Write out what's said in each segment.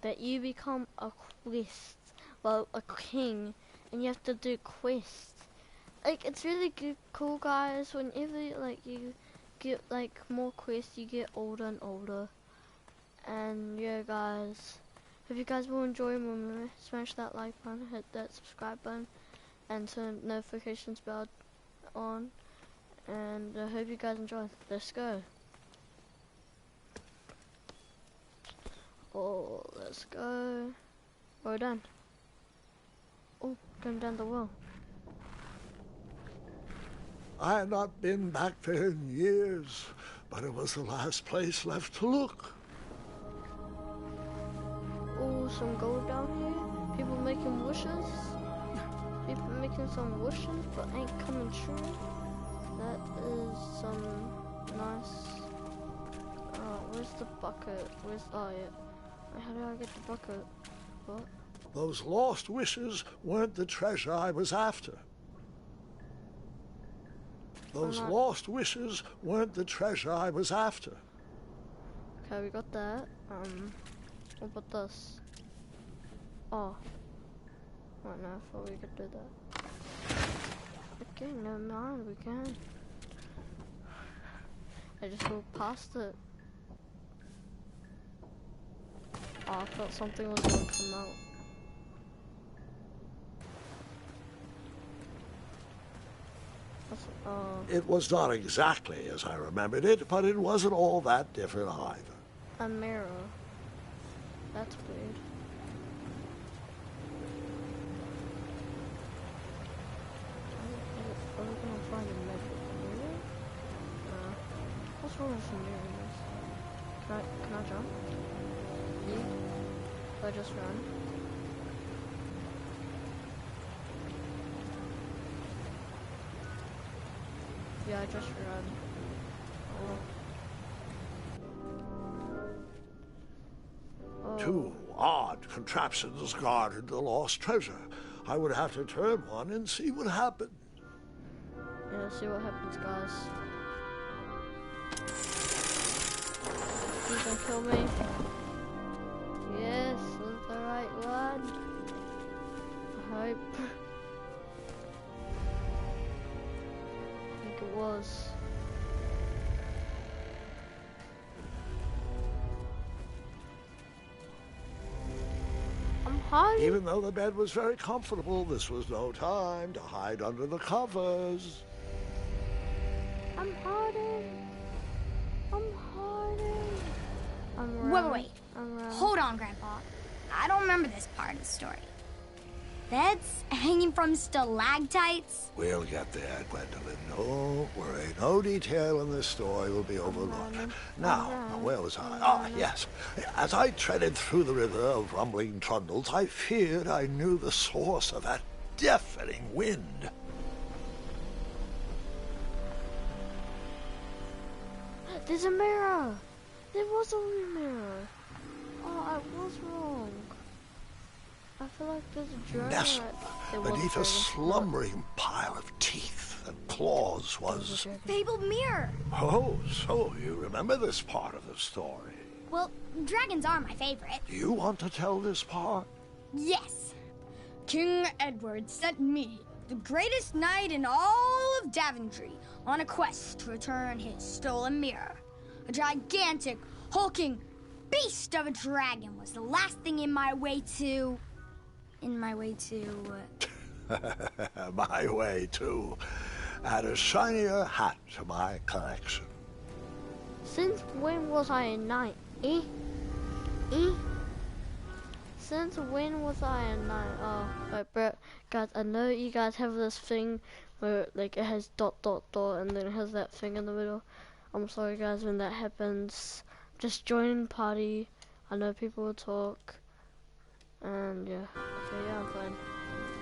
that you become a quest, well, a king, and you have to do quests. Like, it's really good, cool, guys. Whenever like you get like more quests, you get older and older. And yeah, guys, if you guys will enjoy, remember, smash that like button, hit that subscribe button, and turn notifications bell on. And I hope you guys enjoy. Let's go. Oh, let's go. We're done. Oh, going down the wall. I had not been back there in years, but it was the last place left to look. Oh, some gold down here. People making wishes. People making some wishes, but ain't coming true. That is some nice. Where's the bucket? Oh yeah. How do I get the bucket? What? Those lost wishes weren't the treasure I was after. Those lost wishes weren't the treasure I was after. Okay, we got that. What about this? Oh. Oh no, I thought we could do that. Okay, never mind, we can. I just walked past it. Oh, I thought something was gonna come out. It was not exactly as I remembered it, but it wasn't all that different either. A mirror. That's weird. Are we gonna find a magic mirror? No. What's wrong with some mirrors? Can I jump? Yeah. Or just run? Yeah, I just run. Oh. Two odd contraptions guarded the lost treasure. I would have to turn one and see what happened. Yeah, see what happens, guys. Please don't kill me. Yes, that's the right one. I hope. I think it was. I'm hiding. Even though the bed was very comfortable, this was no time to hide under the covers. I'm hiding. I'm hiding. I'm running. Wait. I'm running. Hold on, Grandpa. I don't remember this part of the story. Beds hanging from stalactites? We'll get there, Gwendolyn. Don't worry. No detail in this story will be overlooked. Now, where was I? Ah, yes. As I treaded through the river of rumbling trundles, I feared I knew the source of that deafening wind. There's a mirror! There was a mirror! Oh, I was wrong. I feel like there's a dragon. Nestled beneath a slumbering pile of teeth and claws was... Fabled mirror! Oh, so you remember this part of the story. Well, dragons are my favorite. Do you want to tell this part? Yes. King Edward sent me, the greatest knight in all of Daventry, on a quest to return his stolen mirror. A gigantic, hulking beast of a dragon was the last thing in my way to... My way to add a shinier hat to my collection. Since when was I a knight? Since when was I a knight? Oh, but guys, I know you guys have this thing where like it has ... and then it has that thing in the middle. I'm sorry guys when that happens. Just join party. I know people will talk. And yeah, so yeah, I'm fine.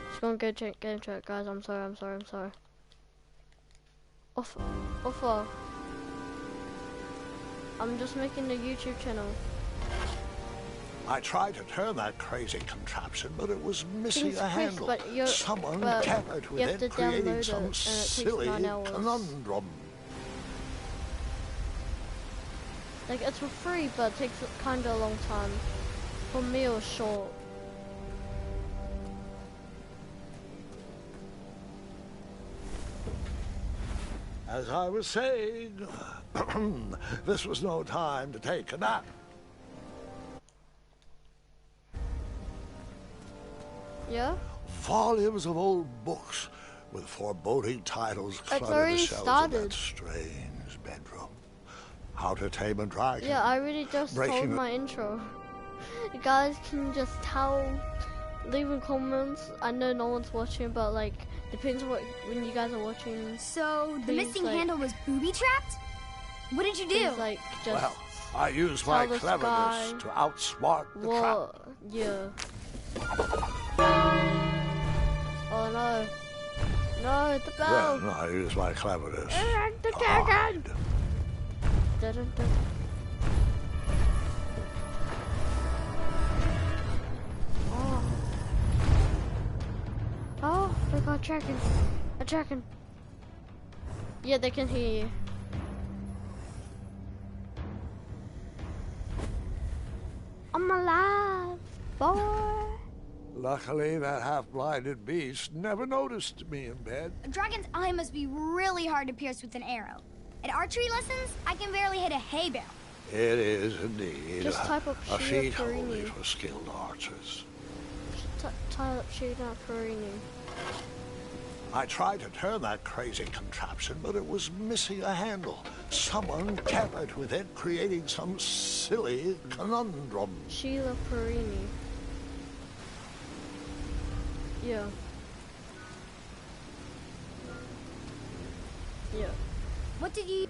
Just gonna get into it, guys. I'm sorry. Offer. I'm just making a YouTube channel. I tried to turn that crazy contraption, but it was missing a handle. Someone tampered with it, creating some silly conundrum. Like, it's for free, but it takes kinda a long time. For me, it was short. As I was saying, this was no time to take a nap. Yeah? Volumes of old books with foreboding titles clutter the already shelves of started. that strange bedroom. How to Tame a Dragon. Yeah, I already just told Breaking my intro. You guys can just tell, leave in comments. I know no one's watching, but like, depends what when you guys are watching. So the Please, missing like- handle was booby-trapped? What did you do? Please, like, just Well, I used my tell this cleverness guy to outsmart the trap. what, yeah. Oh no. No, the bell. Then I used my cleverness The to dragon. hide. Dun, dun, dun. Oh. Oh, we got a dragon. A dragon. Yeah, they can hear you. I'm alive, boy. Luckily, that half-blinded beast never noticed me in bed. A dragon's eye must be really hard to pierce with an arrow. At archery lessons, I can barely hit a hay bale. It is indeed Just type up a Sheila feat only Perini. for skilled archers. Tie up Sheila Perini. I tried to turn that crazy contraption, but it was missing a handle. Someone tampered with it, creating some silly conundrum. Sheila Perini. Yeah. Yeah. What did you...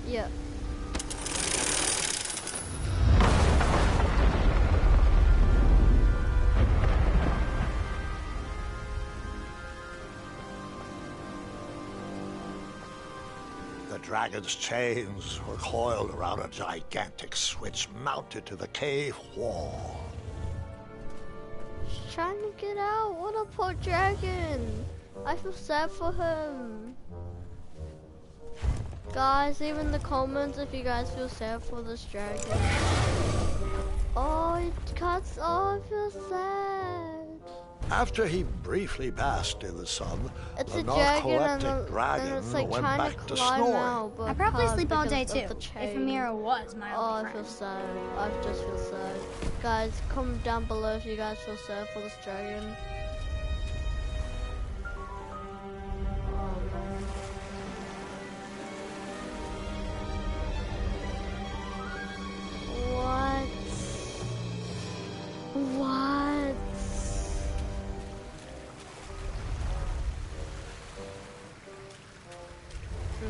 Yeah. The dragon's chains were coiled around a gigantic switch mounted to the cave wall. He's trying to get out. What a poor dragon. I feel sad for him. Guys, leave in the comments if you guys feel sad for this dragon. Oh, it cuts off. I feel sad. After he briefly basked in the sun, It's the a dragon and, narcoleptic dragon it's like went trying back to to climb snoring. out, but I probably can't sleep all day because too, of the if chain. Amira was my Oh, I only feel friend. sad. I just feel sad. Guys, comment down below if you guys feel sad for this dragon. Oh, man. What? What?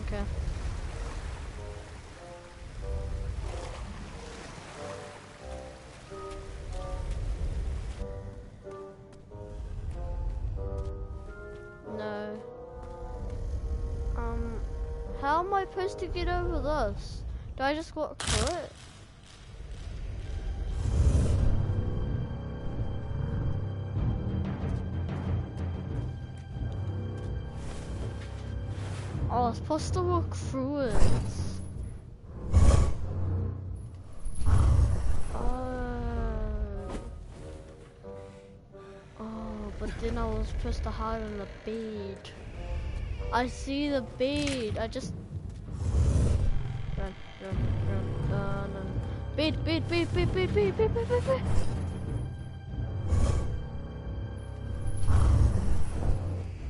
Okay. No. How am I supposed to get over this? Do I just walk through it? Oh, I'm supposed to walk through it. Oh, but then I was supposed to hide on the bed. I see the bed. I just run, run, run, run, run. Bed, bed, bed, bed, bed, bed, bed, bed, bed, bed.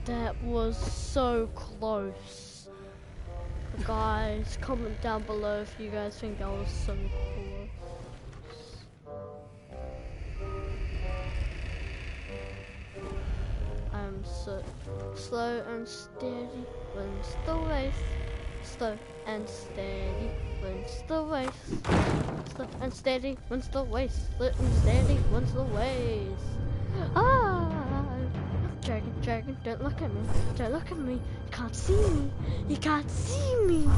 That was so close. Guys, comment down below if you guys think that was so close. I'm so slow and steady wins the race. Slow and steady wins the race. Slow and steady wins the race. Slow and steady wins the race. Ah! Dragon, dragon, don't look at me. Don't look at me. You can't see me. You can't see me.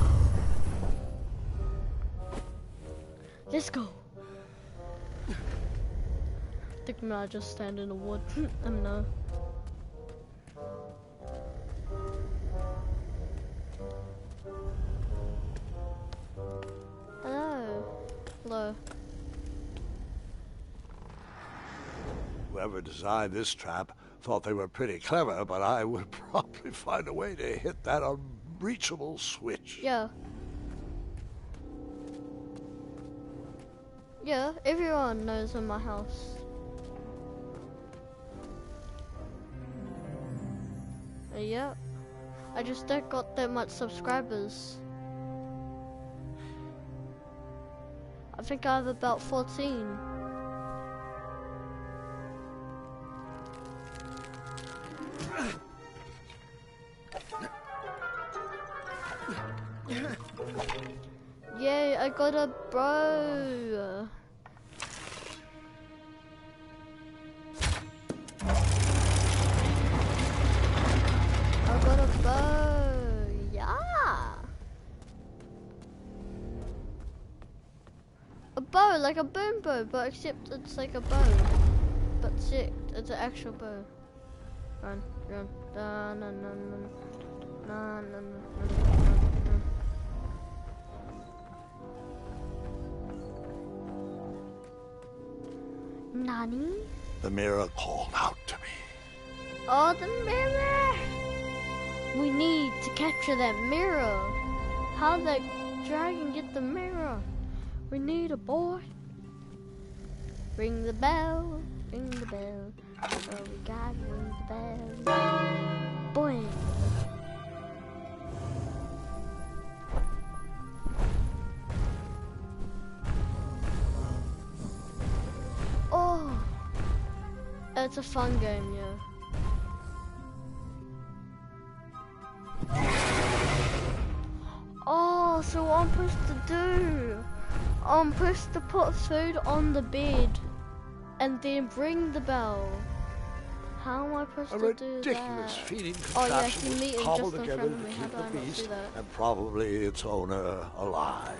Let's go. I think we might just stand in the wood. No. whoever designed this trap thought they were pretty clever, but I would probably find a way to hit that unreachable switch. Yeah. Yeah, everyone knows in my house. Yeah. I just don't got that much subscribers. I think I have about 14. Yay, I got a bow. I got a bow. Yeah. A bow, like a boom bow, but except it's like a bow. But sick, it's an actual bow. Run, run, da, na, na, na, na, na, na, na. Nani? The mirror called out to me. Oh, the mirror! We need to capture that mirror. How'd that dragon get the mirror? We need a boy. Ring the bell, ring the bell. Oh, we gotta ring the bell. Boy. Oh, it's a fun game, yeah. Oh, so what I'm supposed to do? I'm supposed to put food on the bed and then ring the bell. How am I supposed to do that? A ridiculous feeding Oh yeah, contraption you was meet him cobbled just in together front of to me. How keep do I the not beast see that? and probably its owner alive.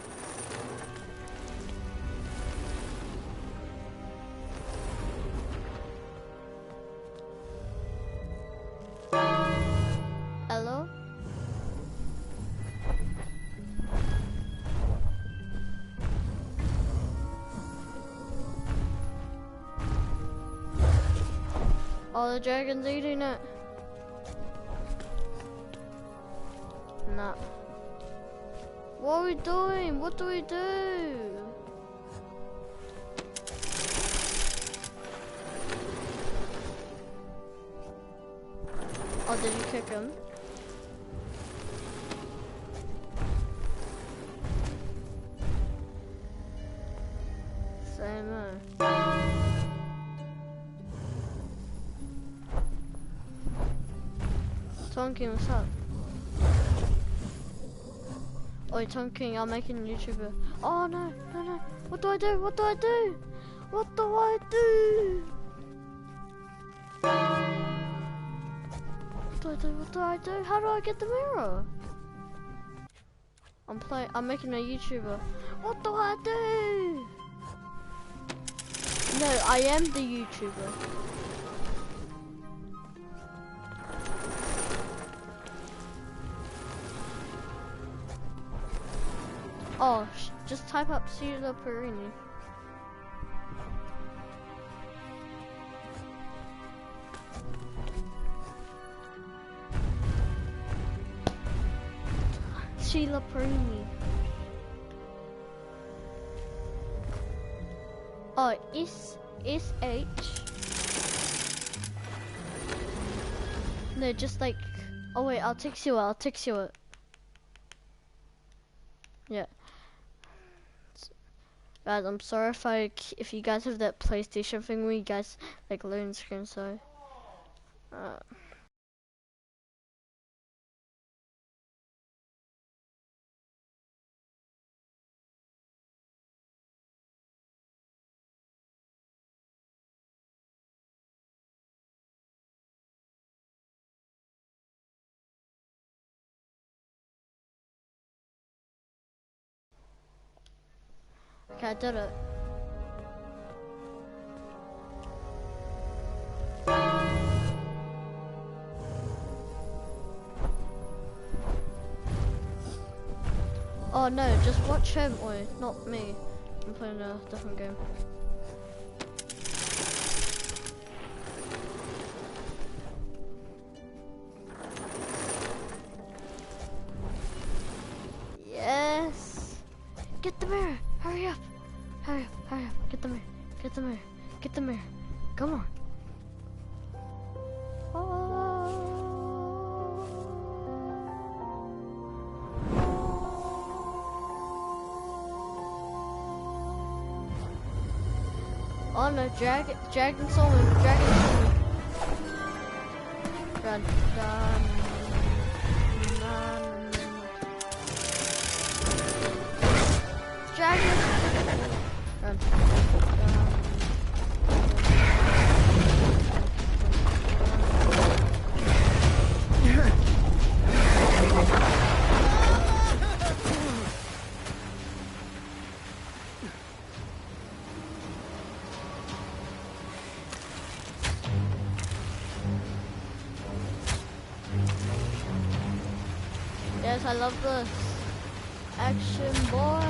Hello? Oh, the dragon's eating it. Nah. What are we doing? What do we do? Oh, did you kick him? Say no. Tonkin, what's up? Oi, Tonkin, I'm making a YouTuber. Oh no, no, no. What do I do? What do I do? What do I do? What do I do? What do I do? How do I get the mirror? I'm making a YouTuber. What do I do? No, I am the YouTuber. Oh, just type up Sheila Perini. Sheila Perini. Oh, S-H. No, just like, oh wait, I'll text you it. Yeah. Guys, I'm sorry if you guys have that PlayStation thing where you guys like loading screen, so okay, I did it. Oh no, just watch him, or not me. I'm playing a different game. Get the mirror. Hurry up. Hurry up. Hurry up. Get the mirror. Get the mirror. Get the mirror. Come on. Oh no, dragon saw me, dragon saw me. Run, run, run. Dragon! Run, run. Yes, I love this. Action, boy.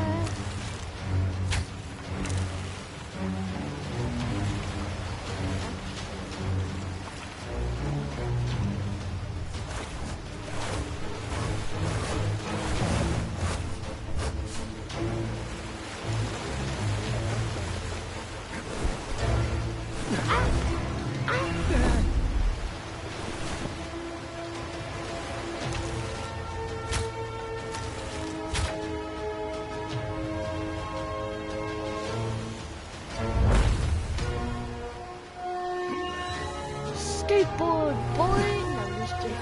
Skateboard, boy! No, I'm just kidding.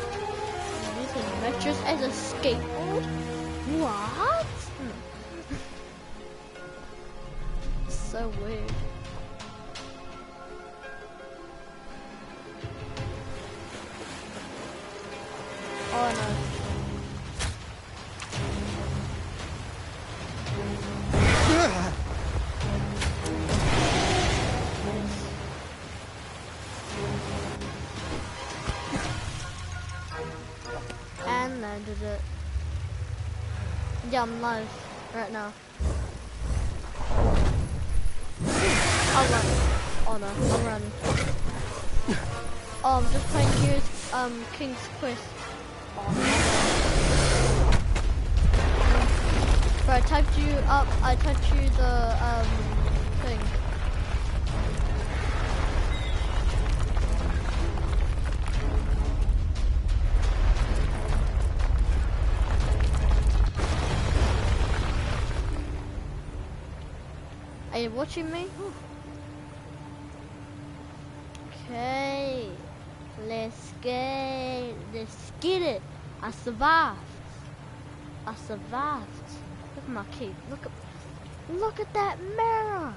I'm using Metros as a skateboard? What? So weird. Oh no. And landed it. Yeah, I'm live right now. I'll run. Oh no, I'm running. Oh, I'm just playing King's Quest. Oh. But I typed you the thing. Are you watching me? Okay, let's get it. I survived. Look at my key. Look at that mirror.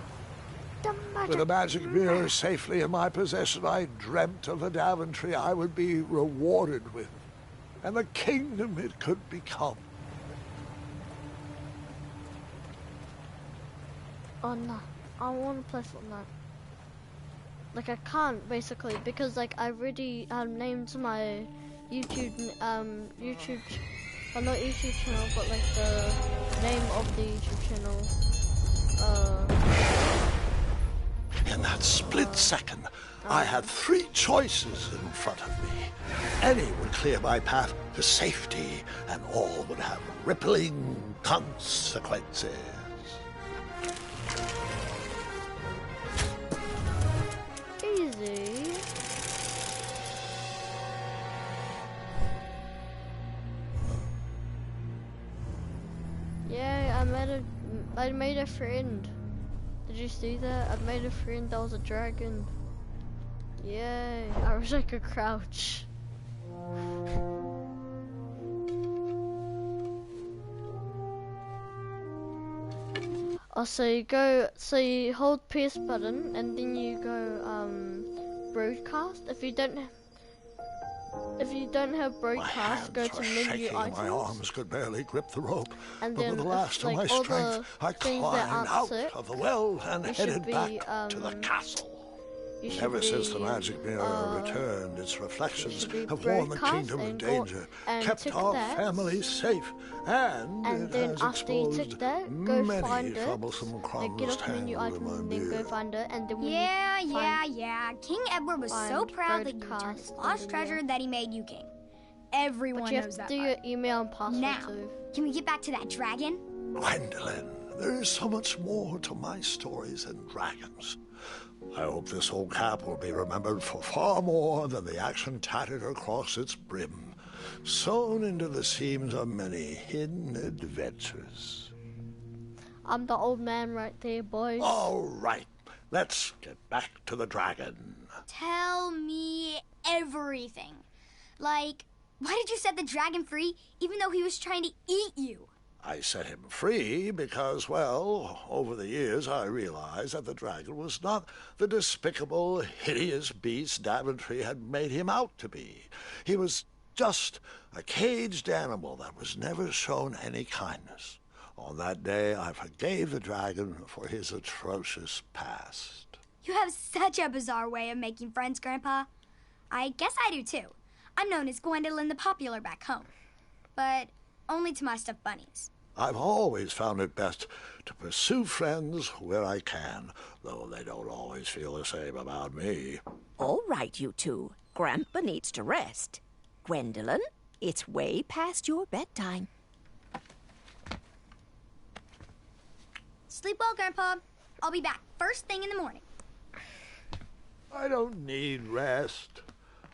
The magic With a magic mirror safely in my possession, I dreamt of a Daventry I would be rewarded with, and the kingdom it could become. Oh no, I want to play Fortnite. Like I can't basically because like I already named my YouTube well not YouTube channel but like the name of the YouTube channel. In that split second, I had three choices in front of me. Any would clear my path to safety, and all would have rippling consequences. Easy. Yeah, I made a friend. Did you see that? I made a friend that was a dragon. Yay, I wish I could crouch. Oh, so you hold PS button and then you go broadcast. If you don't have broadcast, go to menu items. My arms could barely grip the rope. And but then with the last of my strength, I climbed out of the well and headed back to the castle. Ever since the magic mirror returned, its reflections have warned the kingdom in danger, kept our family safe, and it then has after you exposed tick that, go many find it. troublesome Like crimes get off menu tangled in my item and then go beard. find it, and then when Yeah. King Edward was so find proud that you returned broadcast his and lost then, treasure yeah. that he made you king. Everyone But you knows have to that do part. your email and password Now, too. can we get back to that dragon? Gwendolyn, There is so much more to my stories than dragons. I hope this old cap will be remembered for far more than the action tattered across its brim, sewn into the seams of many hidden adventures. I'm the old man right there, boys. All right, let's get back to the dragon. Tell me everything. Like, why did you set the dragon free even though he was trying to eat you? I set him free because, well, over the years I realized that the dragon was not the despicable, hideous beast Daventry had made him out to be. He was just a caged animal that was never shown any kindness. On that day, I forgave the dragon for his atrocious past. You have such a bizarre way of making friends, Grandpa. I guess I do too. I'm known as Gwendolyn the Popular back home, but only to my stuffed bunnies. I've always found it best to pursue friends where I can, though they don't always feel the same about me. All right, you two. Grandpa needs to rest. Gwendolyn, it's way past your bedtime. Sleep well, Grandpa. I'll be back first thing in the morning. I don't need rest.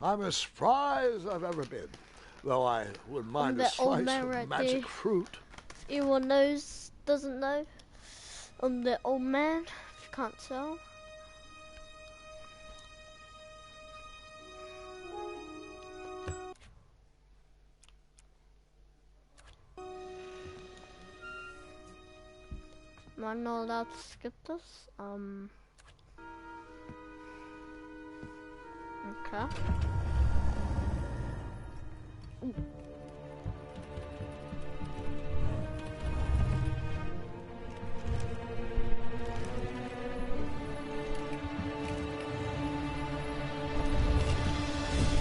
I'm as spry as I've ever been, though I wouldn't mind a that old slice man of right magic there. fruit. Everyone doesn't know. I'm the old man, if you can't tell. Am I not allowed to skip this? Okay. Ooh.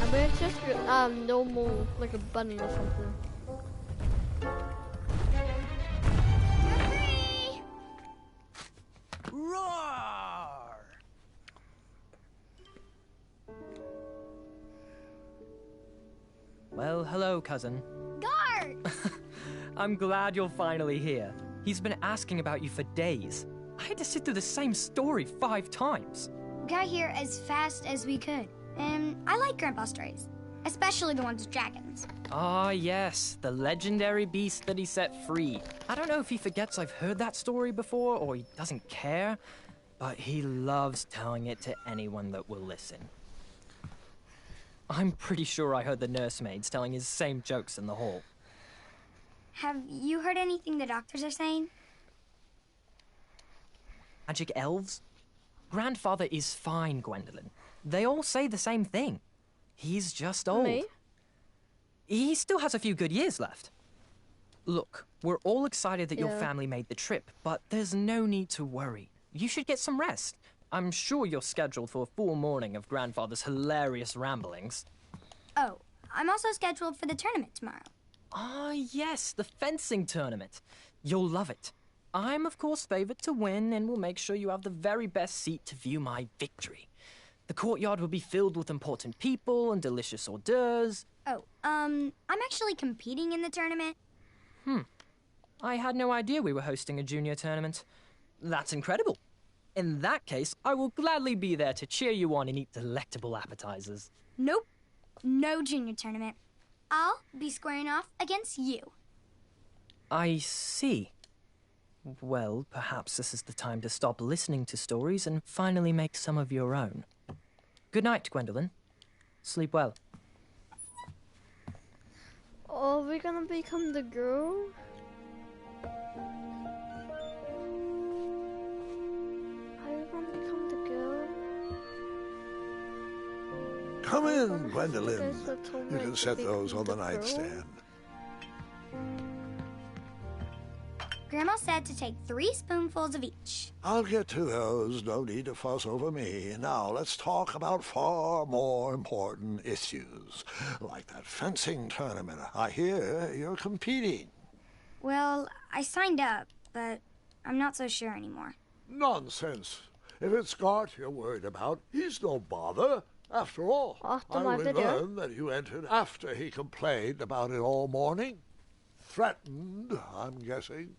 I mean, it's just normal, like a bunny or something. Roar! Well, hello, cousin. Guard! I'm glad you're finally here. He's been asking about you for days. I had to sit through the same story 5 times. We got here as fast as we could, and I like Grandpa's stories, especially the ones with dragons. Ah, yes, the legendary beast that he set free. I don't know if he forgets I've heard that story before or he doesn't care, but he loves telling it to anyone that will listen. I'm pretty sure I heard the nursemaids telling his same jokes in the hall. Have you heard anything the doctors are saying? Magic elves? Grandfather is fine, Gwendolyn. They all say the same thing. He's just old. Me? He still has a few good years left. Look, we're all excited that your Yeah. family made the trip, but there's no need to worry. You should get some rest. I'm sure you're scheduled for a full morning of Grandfather's hilarious ramblings. Oh, I'm also scheduled for the tournament tomorrow. Ah, yes, the fencing tournament. You'll love it. I'm, of course, favored to win and will make sure you have the very best seat to view my victory. The courtyard will be filled with important people and delicious hors d'oeuvres. Oh, I'm actually competing in the tournament. I had no idea we were hosting a junior tournament. That's incredible. In that case, I will gladly be there to cheer you on and eat delectable appetizers. Nope, no junior tournament. I'll be squaring off against you. I see. Well, perhaps this is the time to stop listening to stories and finally make some of your own. Good night, Gwendolyn. Sleep well. Are we gonna become the girl? Are we gonna become the girl? Come in, You Gwendolyn. guys were told You me can to set those become on the the girl? nightstand. Grandma said to take 3 spoonfuls of each. I'll get to those. No need to fuss over me. Now let's talk about far more important issues, like that fencing tournament. I hear you're competing. Well, I signed up, but I'm not so sure anymore. Nonsense. If it's Gart you're worried about, he's no bother. After all, After I my only video. learned that you entered after he complained about it all morning. Threatened, I'm guessing.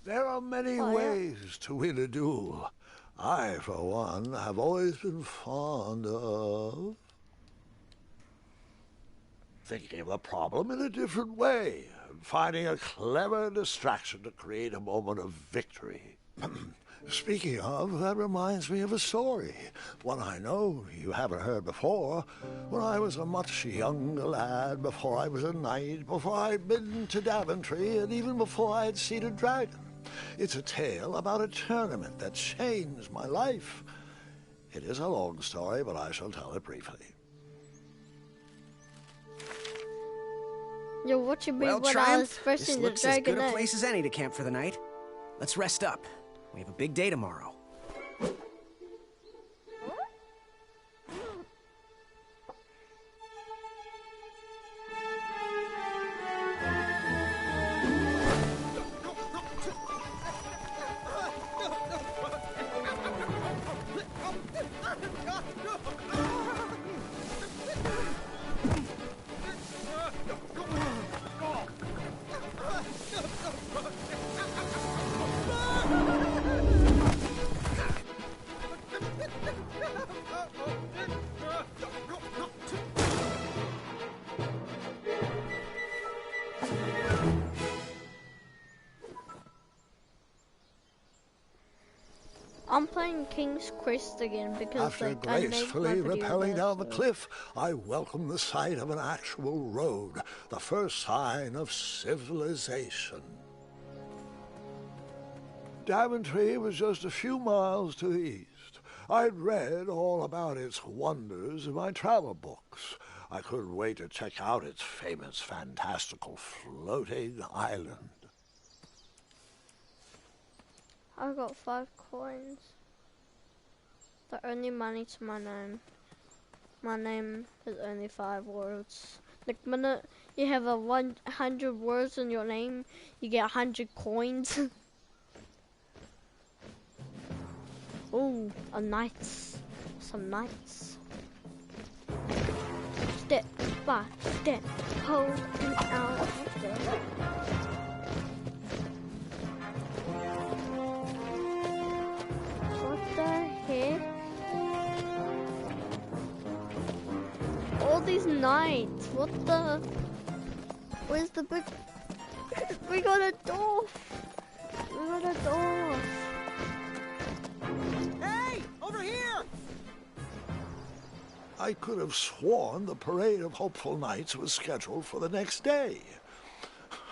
There are many ways to win a duel. I, for one, have always been fond of thinking of the problem in a different way, finding a clever distraction to create a moment of victory. Speaking of, that reminds me of a story, one I know you haven't heard before. When I was a much younger lad, before I was a knight, before I'd been to Daventry, and even before I'd seen a dragon. It's a tale about a tournament that changed my life. It is a long story, but I shall tell it briefly. You're watching me Well, when I Triumph, was first this in the looks as Dragon good a Age. place as any to camp for the night. Let's rest up. We have a big day tomorrow. I'm playing King's Quest again because After like I made my gracefully video rappelling there, down the so- cliff, I welcomed the sight of an actual road, the first sign of civilization. Daventry was just a few miles to the east. I'd read all about its wonders in my travel books. I couldn't wait to check out its famous, fantastical floating island. I got 5 coins. The only money to my name. My name is only 5 words. The minute you have 100 words in your name, you get 100 coins. Ooh, a knights. Some knights. Step by step, holding out the What the heck? All these knights, what the? Where's the big? We got a dwarf! We got a dwarf! Hey! Over here! I could have sworn the parade of hopeful knights was scheduled for the next day.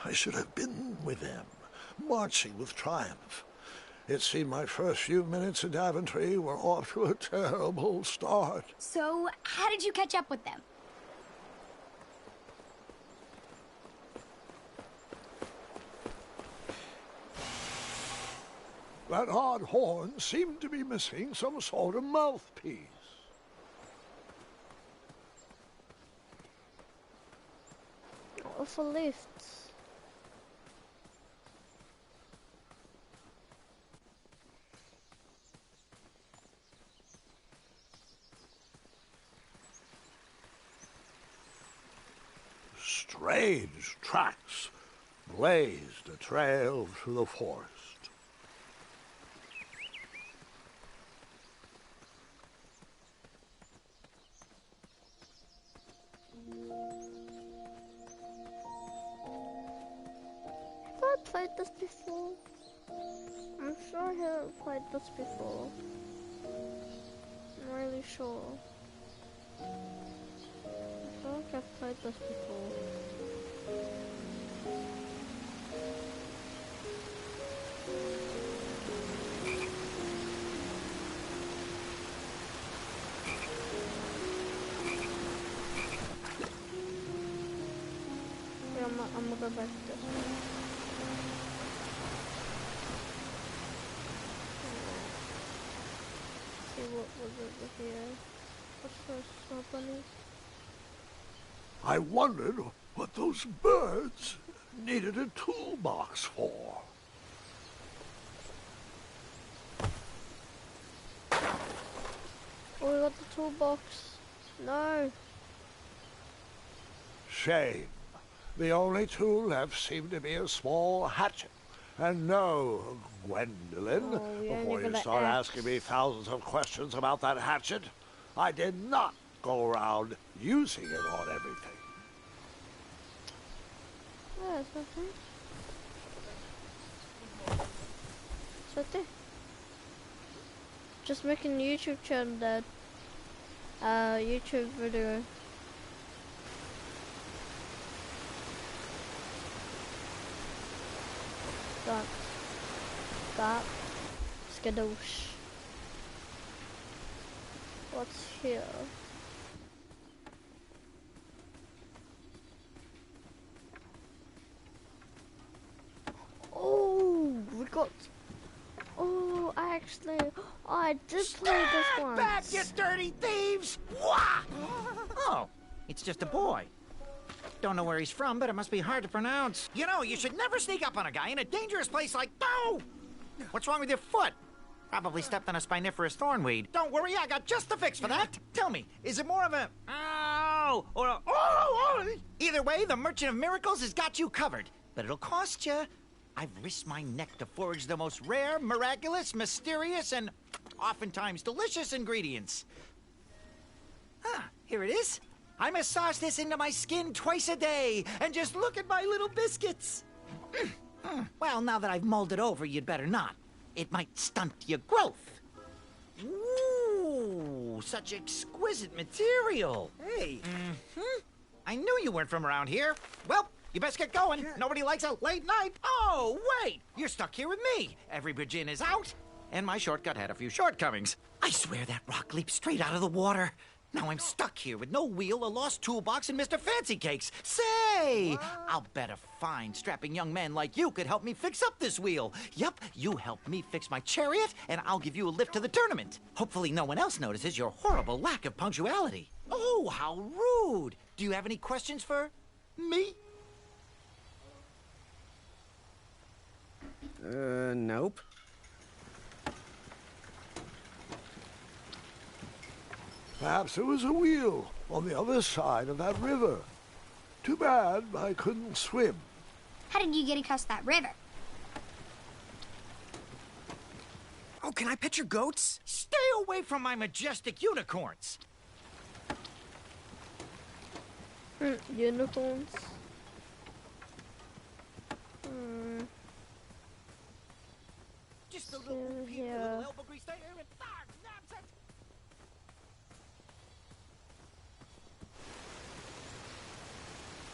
I should have been with them, marching with triumph. It seemed my first few minutes in Daventry were off to a terrible start. So, how did you catch up with them? That odd horn seemed to be missing some sort of mouthpiece. Off a lift. Strange tracks blazed a trail through the forest. Have I played this before? I'm sure I haven't played this before. I'm really sure. I feel like I've played this before. Yeah, I'm gonna go back to this one. See what was over here. What's those small bunnies? I wondered what those birds needed a toolbox for. Oh, we got the toolbox. No. Shame. The only tool left seemed to be a small hatchet. And no, Gwendolyn, Oh, we only before for you the start axe. asking me thousands of questions about that hatchet, I did not go around using it on everything. Oh, it's nothing. It's right there. Just making a YouTube channel, Dad. YouTube video. That. Skadoosh. What's here? Oh, we got. Oh, I did play this once. Back, you dirty thieves! Wah! Oh, it's just a boy. Don't know where he's from, but it must be hard to pronounce. You know, you should never sneak up on a guy in a dangerous place like... Oh! What's wrong with your foot? Probably stepped on a spiniferous thornweed. Don't worry, I got just the fix for that. Tell me, is it more of a... Ow! Or a... Oh! Either way, the Merchant of Miracles has got you covered. But it'll cost you. I've risked my neck to forage the most rare, miraculous, mysterious, and oftentimes delicious ingredients. Ah, here it is. I massage this into my skin twice a day, and just look at my little biscuits. Well, now that I've mulled it over, you'd better not. It might stunt your growth. Ooh, such exquisite material. Hey. I knew you weren't from around here. Well, you best get going. Nobody likes a late night. Oh, wait! You're stuck here with me. Every bridge in is out, and my shortcut had a few shortcomings. I swear that rock leaped straight out of the water. Now I'm stuck here with no wheel, a lost toolbox, and Mr. Fancy Cakes. Say! I'll bet a fine, strapping young man like you could help me fix up this wheel. Yup, you help me fix my chariot, and I'll give you a lift to the tournament. Hopefully no one else notices your horrible lack of punctuality. Oh, how rude! Do you have any questions for me? Nope. Perhaps there was a wheel on the other side of that river. Too bad I couldn't swim. How did you get across that river? Oh, can I pet your goats? Stay away from my majestic unicorns. Unicorns. Just a little peep, a little elbow grease there, and naps it.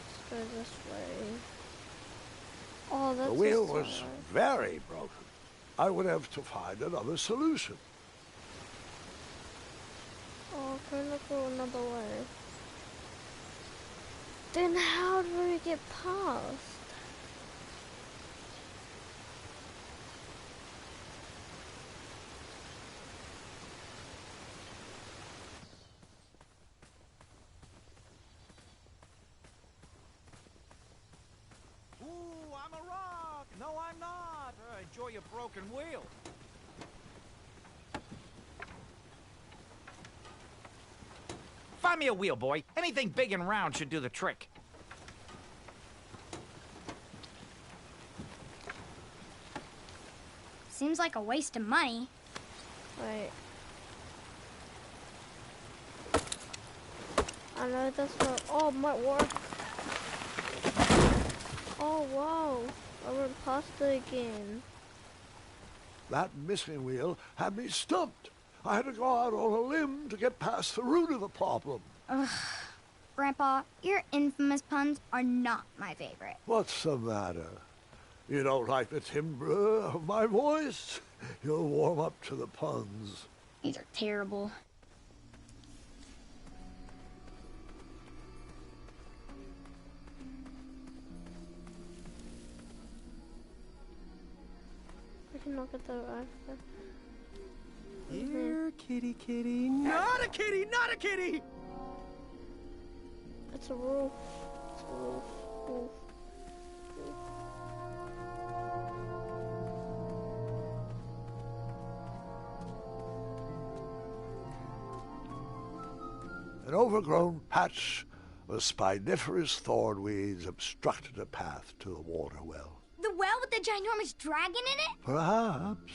Let's go this way. Oh, that's The wheel the was side. very broken. I would have to find another solution. Oh, can I go another way? Then how do we get past? Ooh, I'm a rock. No, I'm not. Enjoy your broken wheel. Find me a wheel, boy. Anything big and round should do the trick. Seems like a waste of money. Wait. I know that's not. Oh, it might work. Oh, wow. I went past it again. That missing wheel had me stumped. I had to go out on a limb to get past the root of the problem. Grandpa, your infamous puns are not my favorite. What's the matter? You don't like the timbre of my voice? You'll warm up to the puns. These are terrible. I can knock at the rifle. Here, kitty, kitty. Not a kitty, not a kitty! It's a wolf. It's a wolf. Wolf. An overgrown patch of spiniferous thornweeds obstructed a path to the water well. The well with the ginormous dragon in it? Perhaps.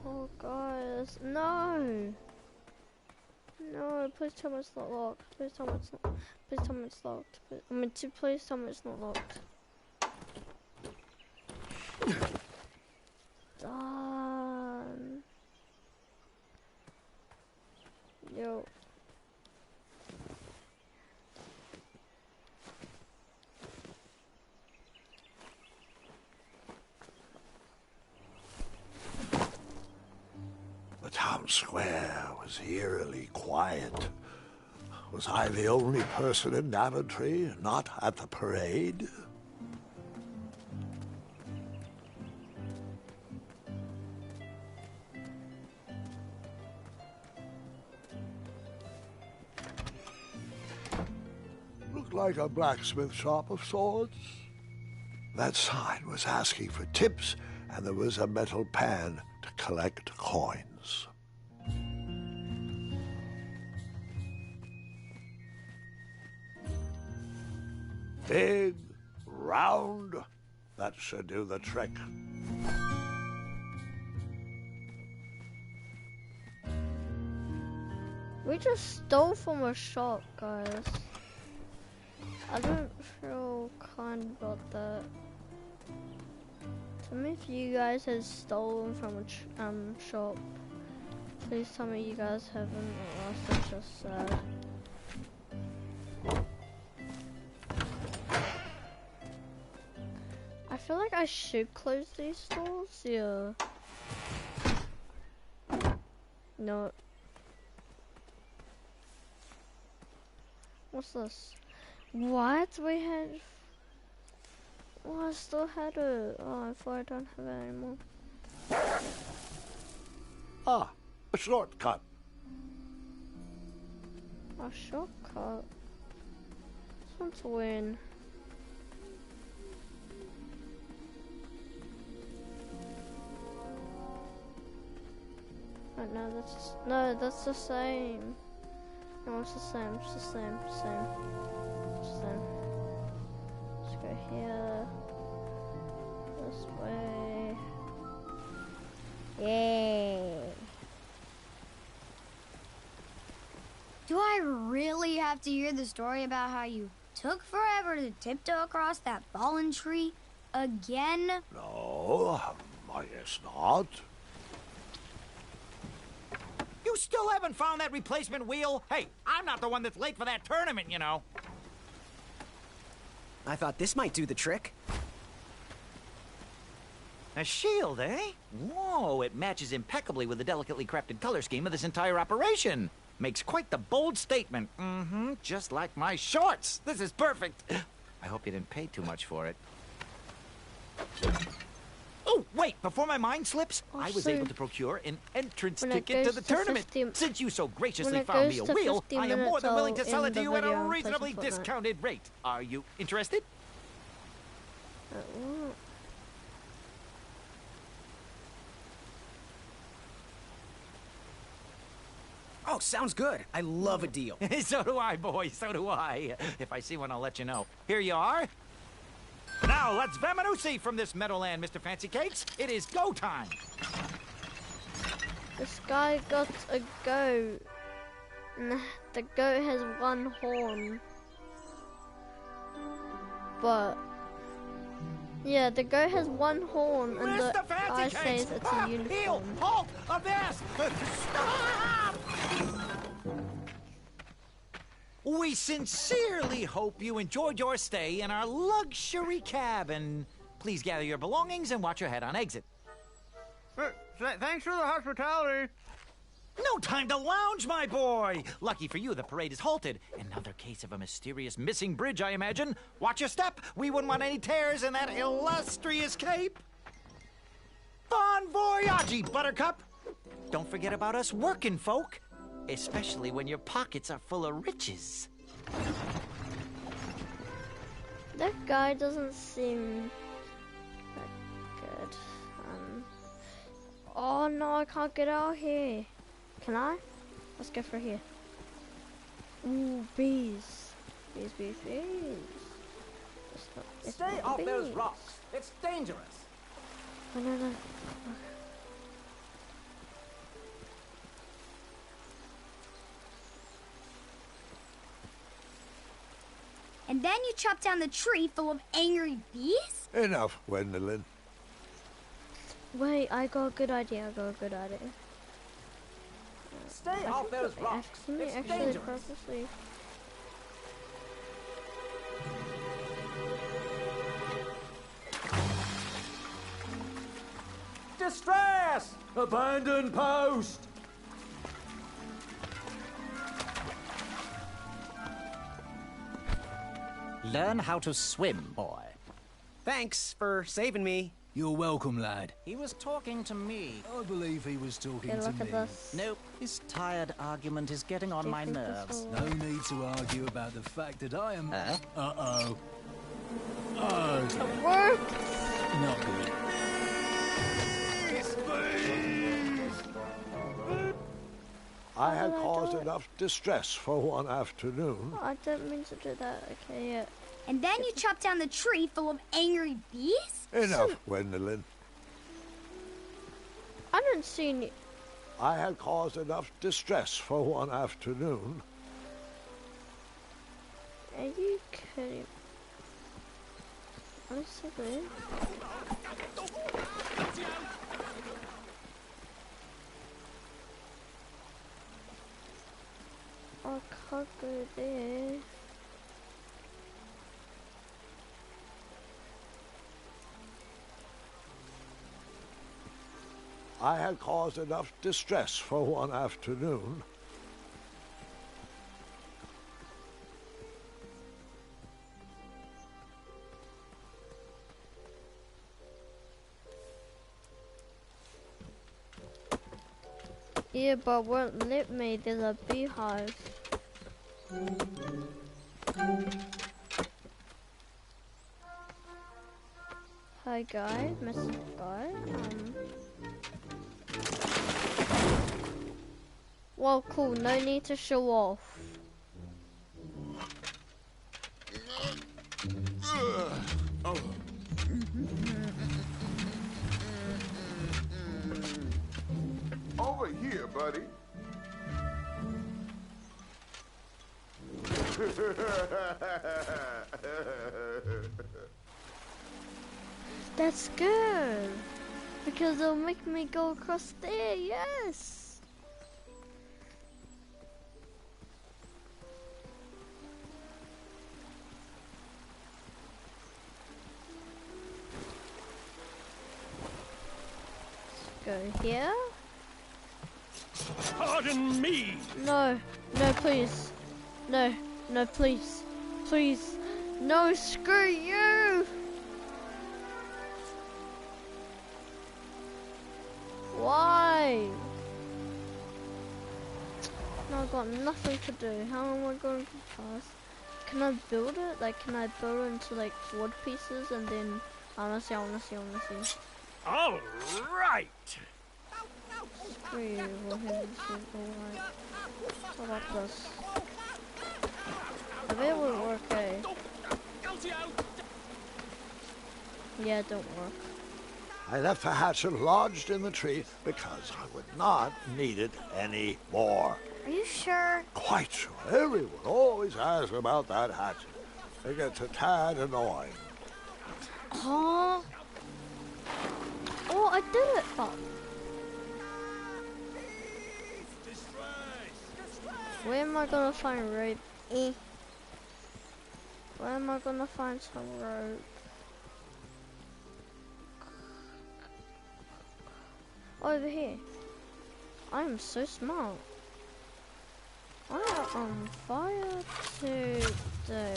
Oh, guys, no! No, please tell me it's not locked. Please tell me it's not. Please tell me it's locked. Please tell me it's not locked. Done. Yo. The town square was eerily quiet. Was I the only person in Daventry not at the parade? Looked like a blacksmith shop of sorts. That sign was asking for tips, and there was a metal pan to collect coins. Big, round, that should do the trick. We just stole from a shop, guys. I don't feel kind about that. Tell me if you guys have stolen from a shop. Please tell me you guys haven't, or else that's just sad. I feel like I should close these stores, yeah. No. What's this? What? We had... Oh, I still had it. Oh, I thought I don't have it anymore. Ah, a shortcut. A shortcut? This one's a win. Oh, no, that's the same. No, it's the same, it's the same, same. It's the same. Let's go here. This way. Yay. Do I really have to hear the story about how you took forever to tiptoe across that fallen tree again? No, I guess not. You still haven't found that replacement wheel? Hey, I'm not the one that's late for that tournament, you know. I thought this might do the trick. A shield, eh? Whoa, it matches impeccably with the delicately crafted color scheme of this entire operation. Makes quite the bold statement. Mm-hmm, just like my shorts. This is perfect. I hope you didn't pay too much for it. Oh, wait, before my mind slips, I was able to procure an entrance ticket to the tournament. Since you so graciously found me a wheel, I am more than willing to sell it to you at a reasonably discounted rate. Are you interested? Oh, sounds good. I love a deal. So do I, boy, so do I. If I see one, I'll let you know. Here you are. Now, let's Vamanusi from this Meadowland, Mr. Fancy Cakes. It is go time. This guy got a goat. And the goat has one horn. But... yeah, the goat has one horn, and the guy says it's a unicorn. Heel, halt, avast! Stop! We sincerely hope you enjoyed your stay in our luxury cabin. Please gather your belongings and watch your head on exit. Thanks for the hospitality. No time to lounge, my boy! Lucky for you, the parade is halted. Another case of a mysterious missing bridge, I imagine. Watch your step. We wouldn't want any tears in that illustrious cape. Bon voyage, Buttercup! Don't forget about us working folk. Especially when your pockets are full of riches. That guy doesn't seem that good. Oh no, I can't get out here. Can I? Let's go for here. Ooh, bees. Bees, bees, bees. It's Stay not off bees. those rocks. It's dangerous. Oh, no, no. And then you chop down the tree full of angry bees? Enough, Gwendolyn. Wait, I got a good idea. Stay off those rocks. It's Actually, dangerous. purposely. Distress! Abandon post! Learn how to swim, boy. Thanks for saving me. You're welcome, lad. He was talking to me. I believe he was talking Okay, to look me. at this. Nope, this tired argument is getting on my think this nerves. will- No need to argue about the fact that I am... Huh? Uh-oh. Oh, Work! not good. I had did I caused do it? enough distress for one afternoon. I didn't mean to do that. Okay, yeah. And then you chop down the tree full of angry bees? Enough, Gwendolyn. I didn't see any. I had caused enough distress for one afternoon. Are you kidding? I'm so good. I can't go there. I had caused enough distress for one afternoon. Yeah, but won't let me. There's a beehive. Hi guy, Mr. Guy. Well, cool. No need to show off. Over here, buddy. That's good. Because it'll make me go across there, yes. Let's go here. Pardon me. No, no, please. No, no, please. Please. No, screw you! Why? No, I've got nothing to do. How am I going to pass? Can I build it? Like, can I build it into, like, wood pieces and then... I wanna see. All right. Screw you, we'll have this alright. How about this? I bet it would work, eh? Yeah, it don't work. I left the hatchet lodged in the tree because I would not need it anymore. Are you sure? Quite sure. Everyone always asks about that hatchet. It gets a tad annoying. Huh? Oh, I did it! Oh. Where am I gonna find rope? Where am I gonna find some rope? Over here. I am so smart. I am on fire today.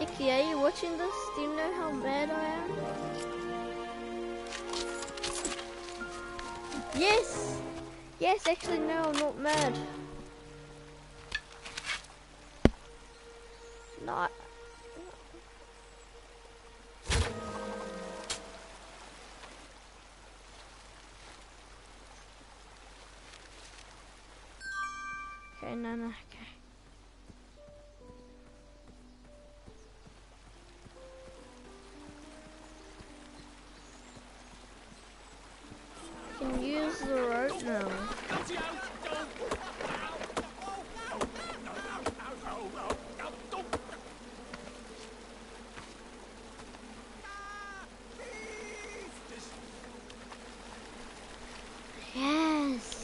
Icky, are you watching this? Do you know how mad I am? Yes! Yes, actually no, I'm not mad. Not. Okay, no, okay. Can use the rope now. Yes.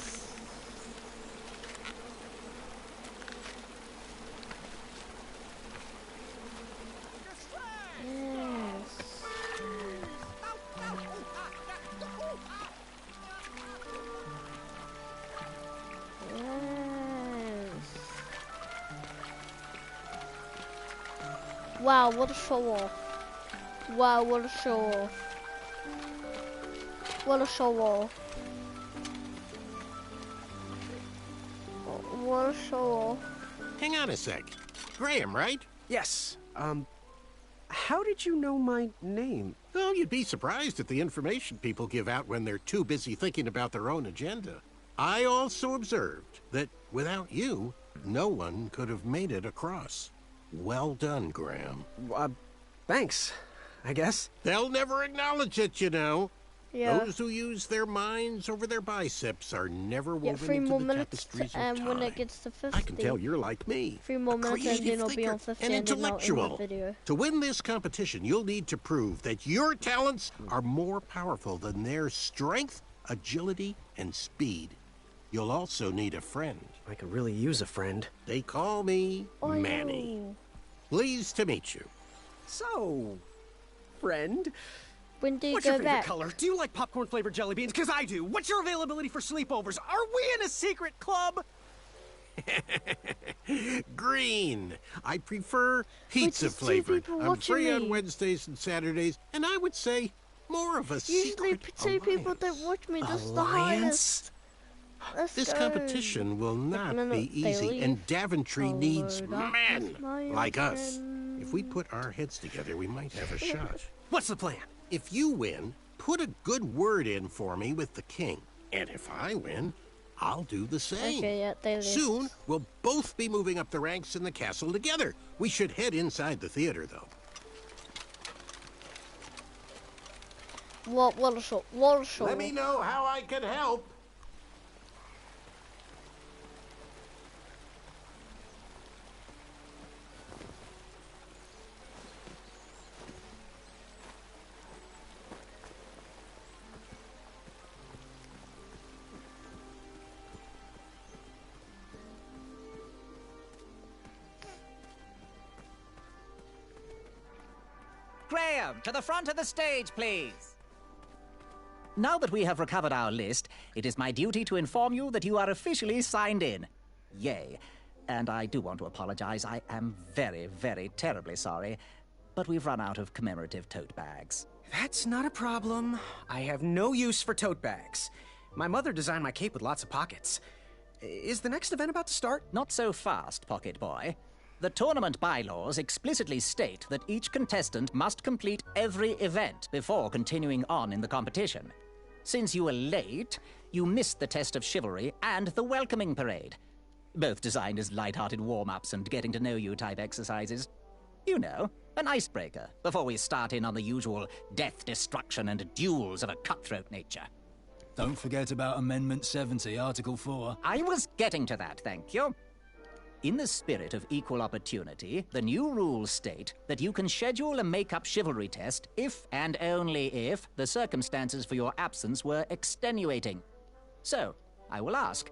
Wow, what a show off. Wow, what a show off. What a show off. What a show off. Hang on a sec. Graham, right? Yes. How did you know my name? Oh, you'd be surprised at the information people give out when they're too busy thinking about their own agenda. I also observed that without you, no one could have made it across. Well done, Graham. Thanks, I guess. They'll never acknowledge it, you know. Yeah. Those who use their minds over their biceps are never woven 3 into more the minutes, tapestries of and time. when it gets to 50. I can tell you're like me. 3 more minutes, and then I'll be on 50, an and then I'll end the intellectual. video. To win this competition, you'll need to prove that your talents are more powerful than their strength, agility, and speed. You'll also need a friend. I could really use a friend. They call me Manny. Oh. Pleased to meet you. So, friend? When do you What's go your favorite back? color? Do you like popcorn-flavored jelly beans? Because I do. What's your availability for sleepovers? Are we in a secret club? Green. I prefer pizza flavored. I'm free on Wednesdays and Saturdays, and I would say more of a Usually secret 2 people don't watch me. This is the hardest. Let's This go. competition will not be easy, and Daventry needs men like us. If we put our heads together, we might have a shot. What's the plan? If you win, put a good word in for me with the king. And if I win, I'll do the same. Okay, yeah, they left. Soon, we'll both be moving up the ranks in the castle together. We should head inside the theater, though. What a show. What a show. Let me know how I can help. Graham, to the front of the stage, please. Now that we have recovered our list, it is my duty to inform you that you are officially signed in. Yay. And I do want to apologize. I am very, very terribly sorry, but we've run out of commemorative tote bags. That's not a problem. I have no use for tote bags. My mother designed my cape with lots of pockets. Is the next event about to start? Not so fast, Pocket Boy. The tournament bylaws explicitly state that each contestant must complete every event before continuing on in the competition. Since you were late, you missed the test of chivalry and the welcoming parade, both designed as light-hearted warm-ups and getting-to-know-you type exercises. You know, an icebreaker before we start in on the usual death, destruction, and duels of a cutthroat nature. Don't forget about Amendment 70, Article 4. I was getting to that, thank you. In the spirit of equal opportunity, the new rules state that you can schedule a make-up chivalry test if and only if the circumstances for your absence were extenuating. So, I will ask,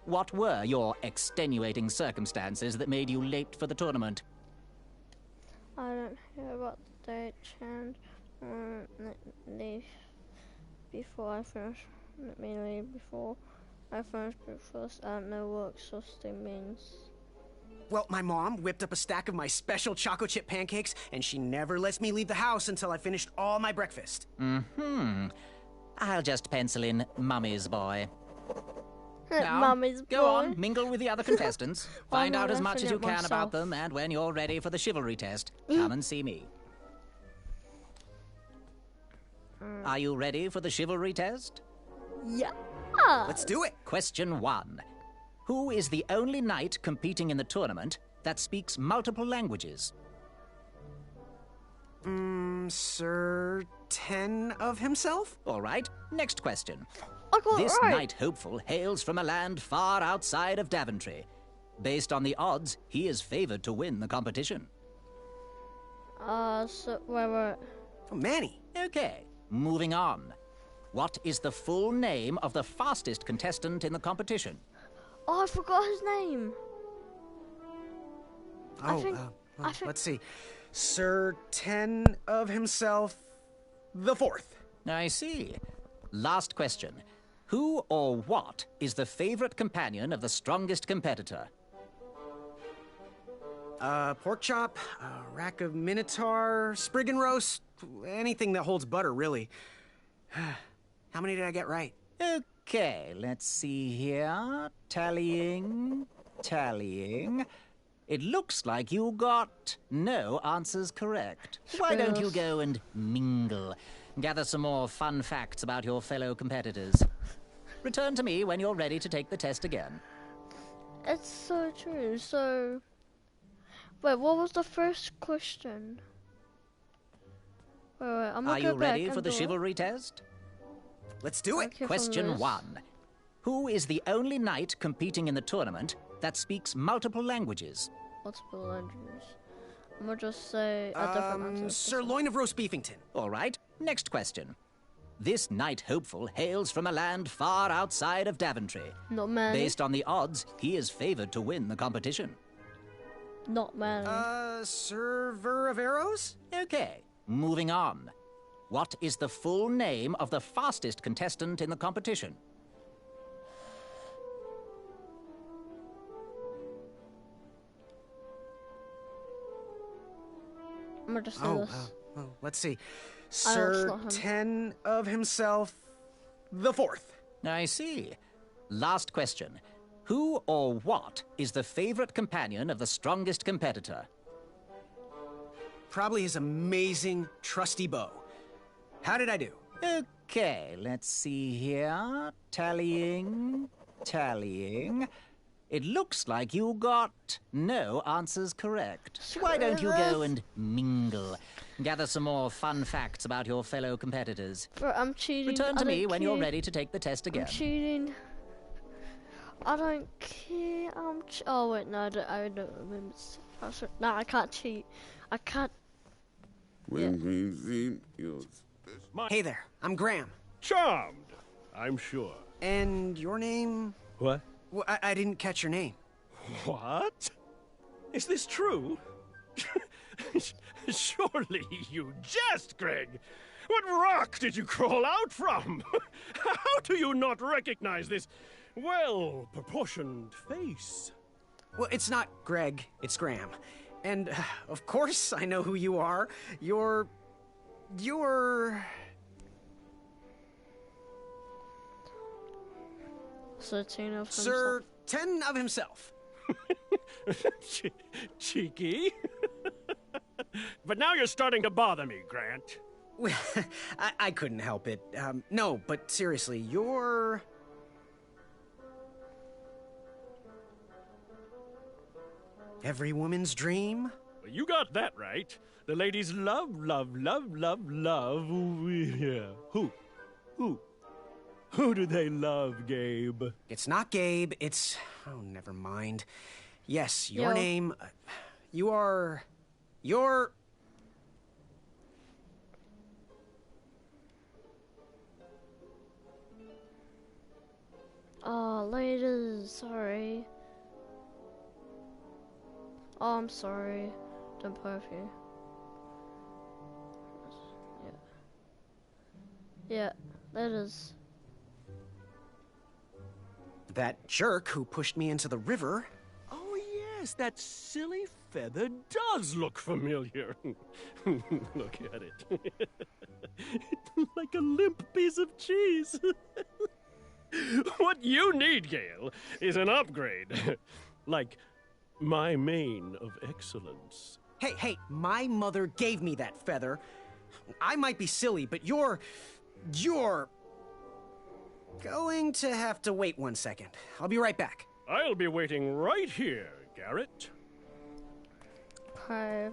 what were your extenuating circumstances that made you late for the tournament? I don't hear about the date and leave before I finish. Let me leave before I finish breakfast. I don't know what exhausting means. Well, my mom whipped up a stack of my special chocolate chip pancakes, and she never lets me leave the house until I finished all my breakfast. I'll just pencil in Mummy's boy. Now, Mummy's go boy. on, mingle with the other contestants, find I'm out not as much as you laughing at can about myself. them, and when you're ready for the chivalry test, come and see me. Are you ready for the chivalry test? Yeah. Let's do it. Question 1. Who is the only knight competing in the tournament that speaks multiple languages? Sir Ten of himself? All right, next question. I got This it right. knight hopeful hails from a land far outside of Daventry. Based on the odds, he is favored to win the competition. So wait. Oh, Manny. Okay, moving on. What is the full name of the fastest contestant in the competition? Oh, I forgot his name. Oh, think- well, I think- let's see. Sir Ten of himself, the fourth. I see. Last question. Who or what is the favorite companion of the strongest competitor? Pork chop, rack of minotaur, sprig and roast, anything that holds butter, really. How many did I get right? Okay, let's see here. Tallying. It looks like you got no answers correct. Why don't you go and mingle? Gather some more fun facts about your fellow competitors. Return to me when you're ready to take the test again. It's so true. So, wait, what was the first question? Wait, I'm gonna Are go you ready back for and the do it. chivalry test? Let's do it. Okay, from Question this. 1. Who is the only knight competing in the tournament that speaks multiple languages? Multiple languages. I'm gonna just say a different answer. Sirloin of roast beefington. All right, next question. This knight hopeful hails from a land far outside of Daventry. Not many. Based on the odds, he is favored to win the competition. Not many. Server of arrows? Okay, moving on. What is the full name of the fastest contestant in the competition? I'm gonna just say this. Well, let's see. I know it's Sir not him. Ten of himself, the fourth. I see. Last question. Who or what is the favorite companion of the strongest competitor? Probably his amazing, trusty bow. How did I do? Okay, let's see here. Tallying. It looks like you got no answers correct. Why don't you go and mingle? Gather some more fun facts about your fellow competitors. Bro, I'm cheating. Return to I me don't when you're care. ready to take the test again. I'm cheating. I don't care. Oh wait, no, I don't remember. No, I can't cheat. I can't. Hey there, I'm Graham. Charmed, I'm sure. And your name? What? Well, I didn't catch your name. What? Is this true? Surely you jest, Greg. What rock did you crawl out from? How do you not recognize this well-proportioned face? Well, it's not Greg, it's Graham. And, of course, I know who you are. You're... So Ten of Sir Ten of himself. Cheeky. But now you're starting to bother me, Grant. Well, I couldn't help it. No, but seriously, you're... Every woman's dream? Well, you got that right. The ladies love. Yeah. Who do they love, Gabe? It's not Gabe, it's... Oh, never mind. Yes, your Yo. name... You are... You're... Oh, ladies, sorry. Oh, I'm sorry. Don't perf you. Yeah, ladies. That jerk who pushed me into the river. Oh, yes, that silly feather does look familiar. Look at it. Like a limp piece of cheese. What you need, Gale, is an upgrade. Like my mane of excellence. Hey, my mother gave me that feather. I might be silly, but you're going to have to wait 1 second. I'll be right back. I'll be waiting right here, Garrett. Hi.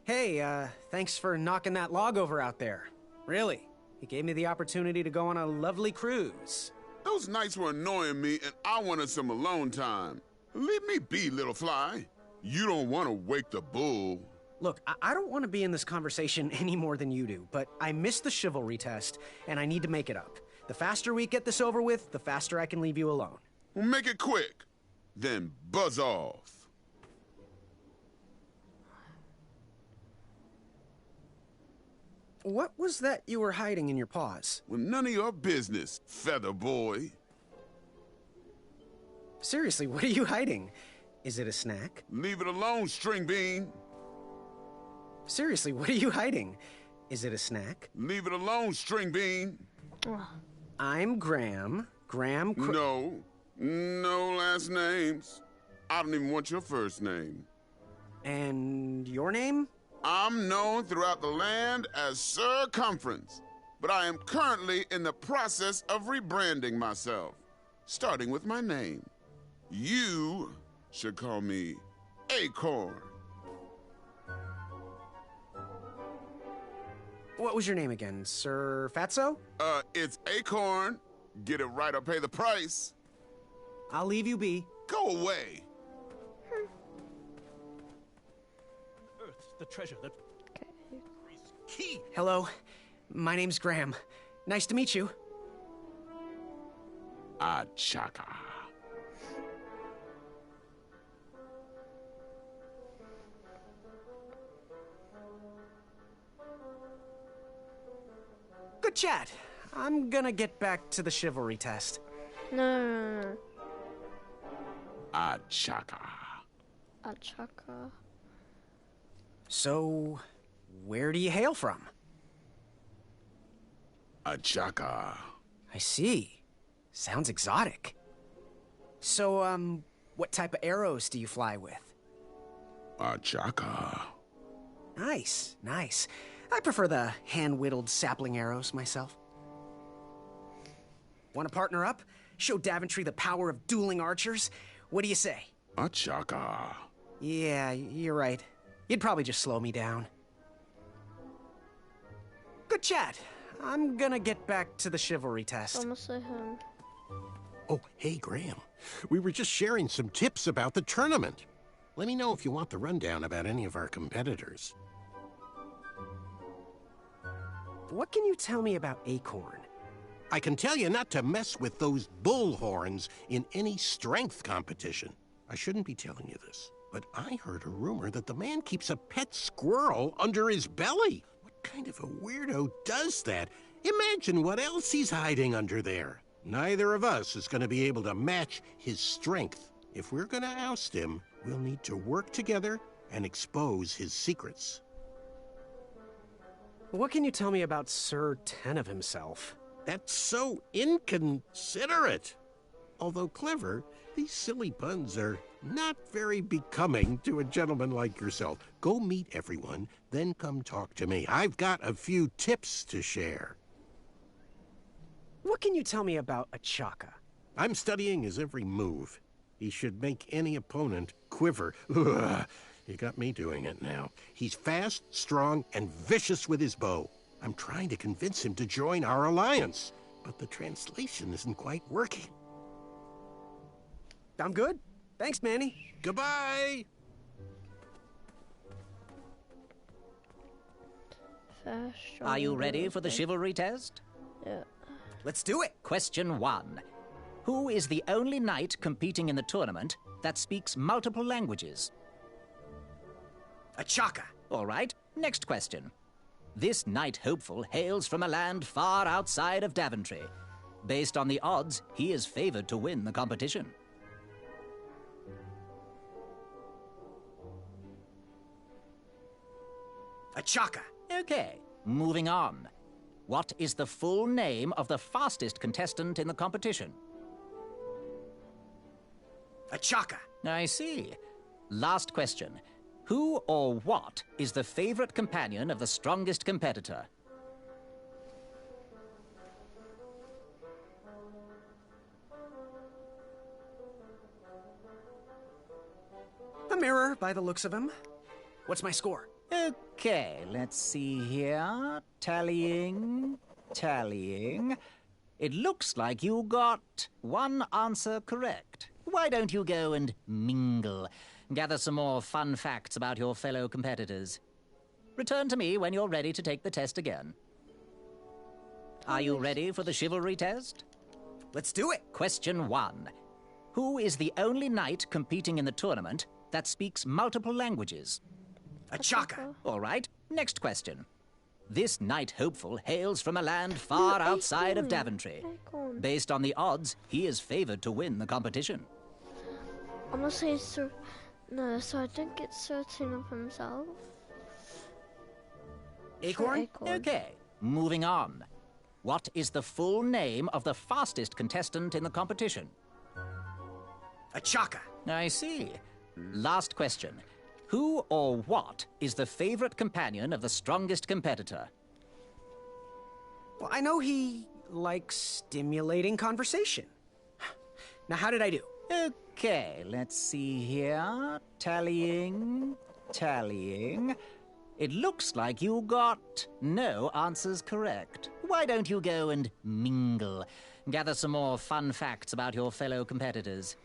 Hey, thanks for knocking that log over out there. Really, it gave me the opportunity to go on a lovely cruise. Those nights were annoying me, and I wanted some alone time. Leave me be, little fly. You don't want to wake the bull. Look, I don't want to be in this conversation any more than you do, but I missed the chivalry test, and I need to make it up. The faster we get this over with, the faster I can leave you alone. Well, make it quick. Then buzz off. What was that you were hiding in your paws? Well, none of your business, feather boy. Seriously, what are you hiding? Is it a snack? Leave it alone, string bean. Seriously, what are you hiding? Is it a snack? Leave it alone, string bean. I'm Graham. No last names. I don't even want your first name. And your name? I'm known throughout the land as Circumference, but I am currently in the process of rebranding myself, starting with my name. You should call me Acorn. What was your name again, Sir Fatso? It's Acorn. Get it right or pay the price. I'll leave you be. Go away. Earth's the treasure that... Key. Hello, my name's Graham. Nice to meet you. Achaka. Good chat. I'm gonna get back to the chivalry test. No. Achaka. Achaka. So, where do you hail from? Achaka. I see. Sounds exotic. So, what type of arrows do you fly with? Achaka. Nice. I prefer the hand-whittled sapling arrows myself. Want to partner up? Show Daventry the power of dueling archers? What do you say? Achaka. Yeah, you're right. You'd probably just slow me down. Good chat. I'm gonna get back to the chivalry test. Almost say him. Oh, hey, Graham. We were just sharing some tips about the tournament. Let me know if you want the rundown about any of our competitors. What can you tell me about Acorn? I can tell you not to mess with those bullhorns in any strength competition. I shouldn't be telling you this, but I heard a rumor that the man keeps a pet squirrel under his belly. What kind of a weirdo does that? Imagine what else he's hiding under there. Neither of us is going to be able to match his strength. If we're going to oust him, we'll need to work together and expose his secrets. What can you tell me about Sir Tenov himself? That's so inconsiderate. Although clever, these silly puns are not very becoming to a gentleman like yourself. Go meet everyone, then come talk to me. I've got a few tips to share. What can you tell me about Achaka? I'm studying his every move. He should make any opponent quiver. Ugh, you got me doing it now. He's fast, strong, and vicious with his bow. I'm trying to convince him to join our alliance, but the translation isn't quite working. I'm good. Thanks, Manny. Goodbye! Are you ready for the chivalry test? Yeah. Let's do it. Question 1. Who is the only knight competing in the tournament that speaks multiple languages? Achaka. All right. Next question. This knight hopeful hails from a land far outside of Daventry. Based on the odds, he is favored to win the competition. Achaka. Okay, moving on. What is the full name of the fastest contestant in the competition? Achaka. I see. Last question. Who or what is the favorite companion of the strongest competitor? The mirror, by the looks of him. What's my score? Okay, let's see here. Tallying. It looks like you got one answer correct. Why don't you go and mingle? Gather some more fun facts about your fellow competitors. Return to me when you're ready to take the test again. Are you ready for the chivalry test? Let's do it. Question 1. Who is the only knight competing in the tournament that speaks multiple languages? Achaka. All right, next question. This knight hopeful hails from a land far outside of Daventry. Based on the odds, he is favored to win the competition. I'm gonna say so. No, so I don't get certain of himself. Acorn? Okay, moving on. What is the full name of the fastest contestant in the competition? Achaka. I see. Last question. Who or what is the favorite companion of the strongest competitor? Well, I know he likes stimulating conversation. Now, how did I do? Okay, let's see here. Tallying. It looks like you got no answers correct. Why don't you go and mingle? Gather some more fun facts about your fellow competitors.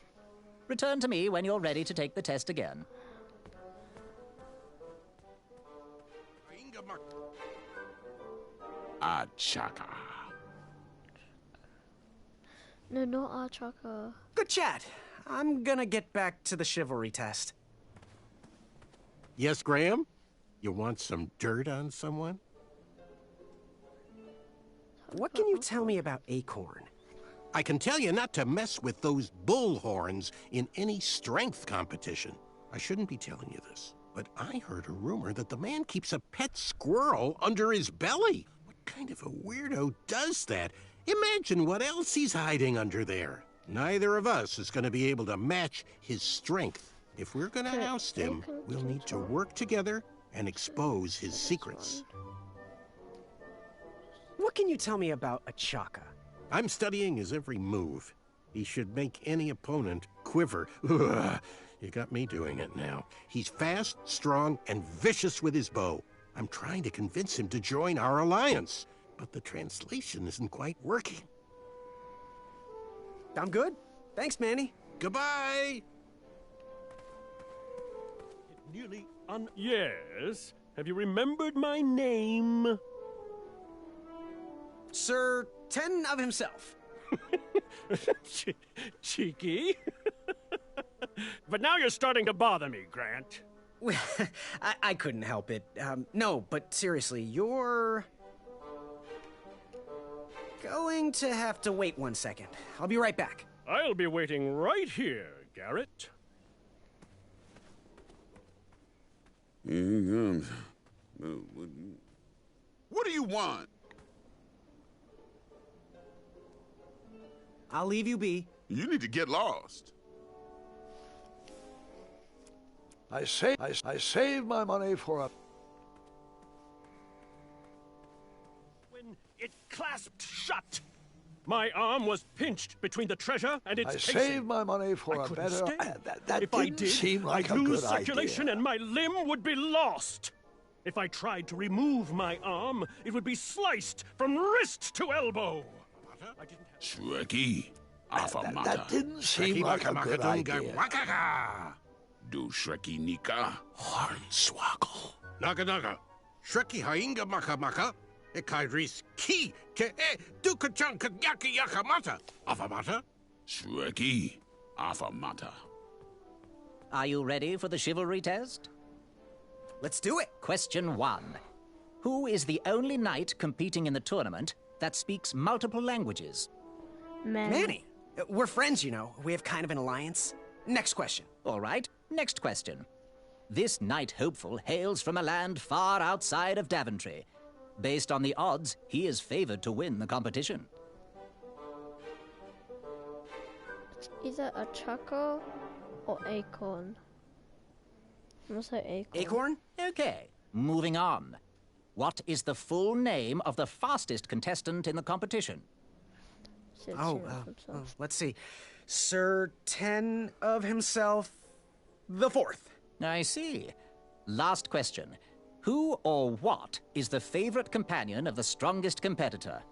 Return to me when you're ready to take the test again. Achaka. No, not Achaka. Good chat. I'm gonna get back to the chivalry test. Yes, Graham? You want some dirt on someone? What can you tell me about Acorn? I can tell you not to mess with those bullhorns in any strength competition. I shouldn't be telling you this, but I heard a rumor that the man keeps a pet squirrel under his belly. What kind of a weirdo does that? Imagine what else he's hiding under there. Neither of us is going to be able to match his strength. If we're going to oust him, we'll need to work together and expose his secrets. What can you tell me about Achaka? I'm studying his every move. He should make any opponent quiver. Ugh, you got me doing it now. He's fast, strong, and vicious with his bow. I'm trying to convince him to join our alliance, but the translation isn't quite working. I'm good. Thanks, Manny. Goodbye! Nearly Yes? Have you remembered my name? Sir Ten of himself. Cheeky. But now you're starting to bother me, Grant. I couldn't help it. No, but seriously, you're going to have to wait 1 second. I'll be right back. I'll be waiting right here, Garrett. What do you want? I'll leave you be. You need to get lost. I saved my money for a... When it clasped shut, my arm was pinched between the treasure and its I casing. saved my money for I a couldn't better... stay. That if I didn't did, seem like I'd a lose good circulation idea. and my limb would be lost. If I tried to remove my arm, it would be sliced from wrist to elbow. I didn't have... Shrekky, Afamata. That didn't seem like a good idea. Do Shrekky Nika. Hornswoggle. Naga Naga. Shreki Hainga Maka Maka. Ekaidris Ki Ke E Dukachan Kanyaki Yakamata. Afamata. Shrekky, Afamata. Are you ready for the chivalry test? Let's do it. Question 1. Who is the only knight competing in the tournament that speaks multiple languages? Manny. We're friends, you know. We have kind of an alliance. Next question. All right, next question. This knight hopeful hails from a land far outside of Daventry. Based on the odds, he is favored to win the competition. It's either a chaka or acorn. I'm gonna say acorn. Acorn? Okay, moving on. What is the full name of the fastest contestant in the competition? Let's see. Sir Ten of himself, the fourth. I see. Last question. Who or what is the favorite companion of the strongest competitor?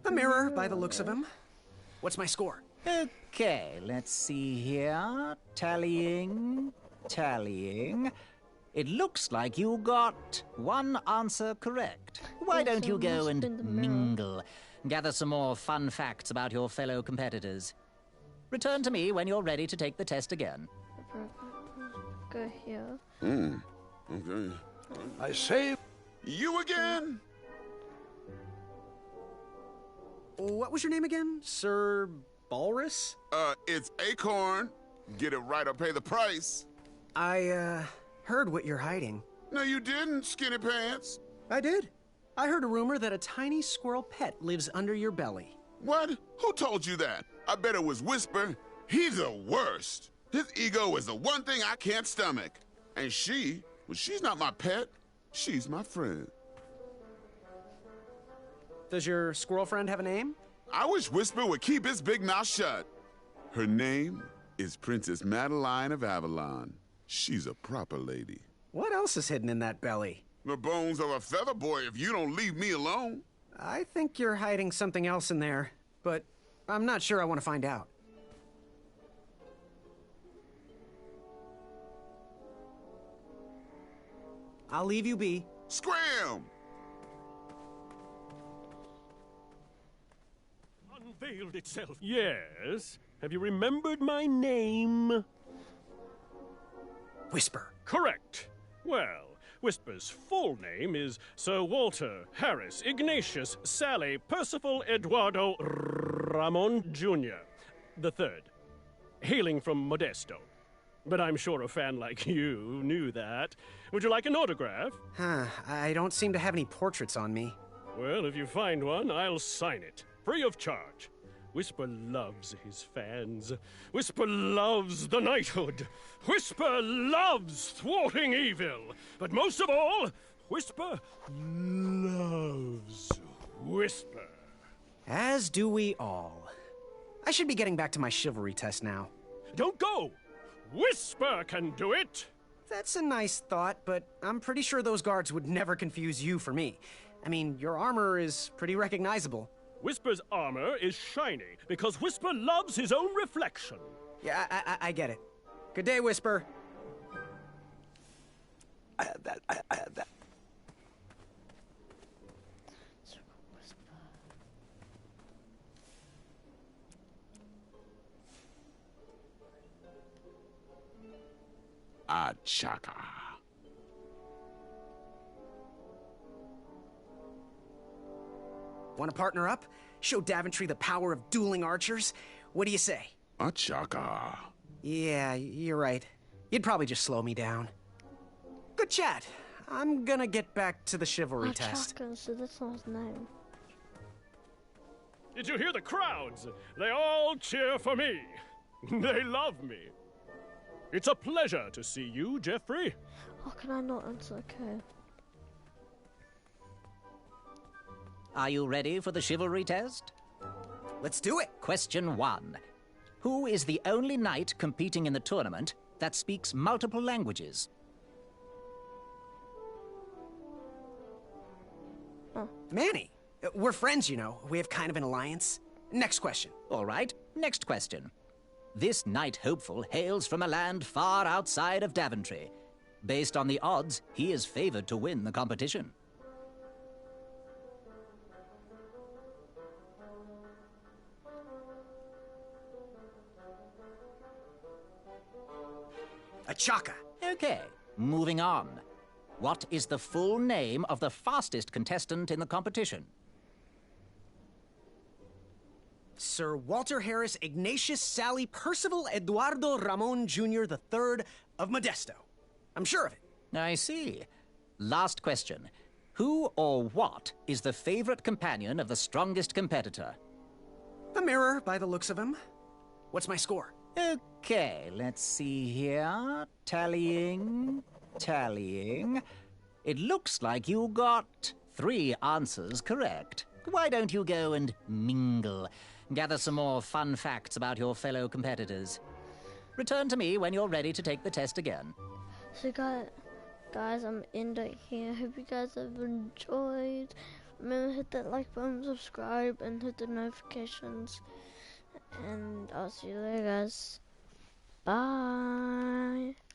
The mirror, by the looks of him. What's my score? Okay, let's see here. Tallying. It looks like you got one answer correct. Why don't you go and mingle? Gather some more fun facts about your fellow competitors. Return to me when you're ready to take the test again. Go here. Okay. I say... You again? What was your name again? Sir Balrus? It's Acorn. Get it right or pay the price. I, heard what you're hiding. No, you didn't, Skinny Pants. I did. I heard a rumor that a tiny squirrel pet lives under your belly. What? Who told you that? I bet it was Whisper. He's the worst. His ego is the one thing I can't stomach. And she's not my pet. She's my friend. Does your squirrel friend have a name? I wish Whisper would keep his big mouth shut. Her name is Princess Madeline of Avalon. She's a proper lady. What else is hidden in that belly? The bones of a feather boy if you don't leave me alone. I think you're hiding something else in there, but I'm not sure I want to find out. I'll leave you be. Scram! Unveiled itself. Yes. Have you remembered my name? Whisper. Correct. Well, Whisper's full name is Sir Walter Harris Ignatius Sally Percival Eduardo Ramon Jr. the Third, hailing from Modesto. But I'm sure a fan like you knew that. Would you like an autograph? I don't seem to have any portraits on me. Well, if you find one, I'll sign it, free of charge. Whisper loves his fans. Whisper loves the knighthood. Whisper loves thwarting evil. But most of all, Whisper loves Whisper. As do we all. I should be getting back to my chivalry test now. Don't go! Whisper can do it! That's a nice thought, but I'm pretty sure those guards would never confuse you for me. I mean, your armor is pretty recognizable. Whisper's armor is shiny because Whisper loves his own reflection. Yeah, I get it. Good day, Whisper. I had that. Chaka. Want to partner up? Show Daventry the power of dueling archers? What do you say? Chaka. Yeah, you're right. You'd probably just slow me down. Good chat. I'm gonna get back to the chivalry test. Chaka, so that's not his name. Did you hear the crowds? They all cheer for me. They love me. It's a pleasure to see you, Jeffrey. How can I not answer? Okay. Are you ready for the chivalry test? Let's do it. Question 1. Who is the only knight competing in the tournament that speaks multiple languages? Manny. We're friends, you know. We have kind of an alliance. Next question. All right, next question. This knight hopeful hails from a land far outside of Daventry. Based on the odds, he is favored to win the competition. Chaka. Okay, moving on. What is the full name of the fastest contestant in the competition? Sir Walter Harris Ignatius Sally Percival Eduardo Ramon Jr. the Third of Modesto. I'm sure of it. I see. Last question. Who or what is the favorite companion of the strongest competitor? The mirror, by the looks of him. What's my score? Okay, let's see here. Tallying. It looks like you got 3 answers correct. Why don't you go and mingle? Gather some more fun facts about your fellow competitors. Return to me when you're ready to take the test again. So guys, I'm ending here. Hope you guys have enjoyed. Remember, hit that like button, subscribe, and hit the notifications. And I'll see you later, guys. Bye.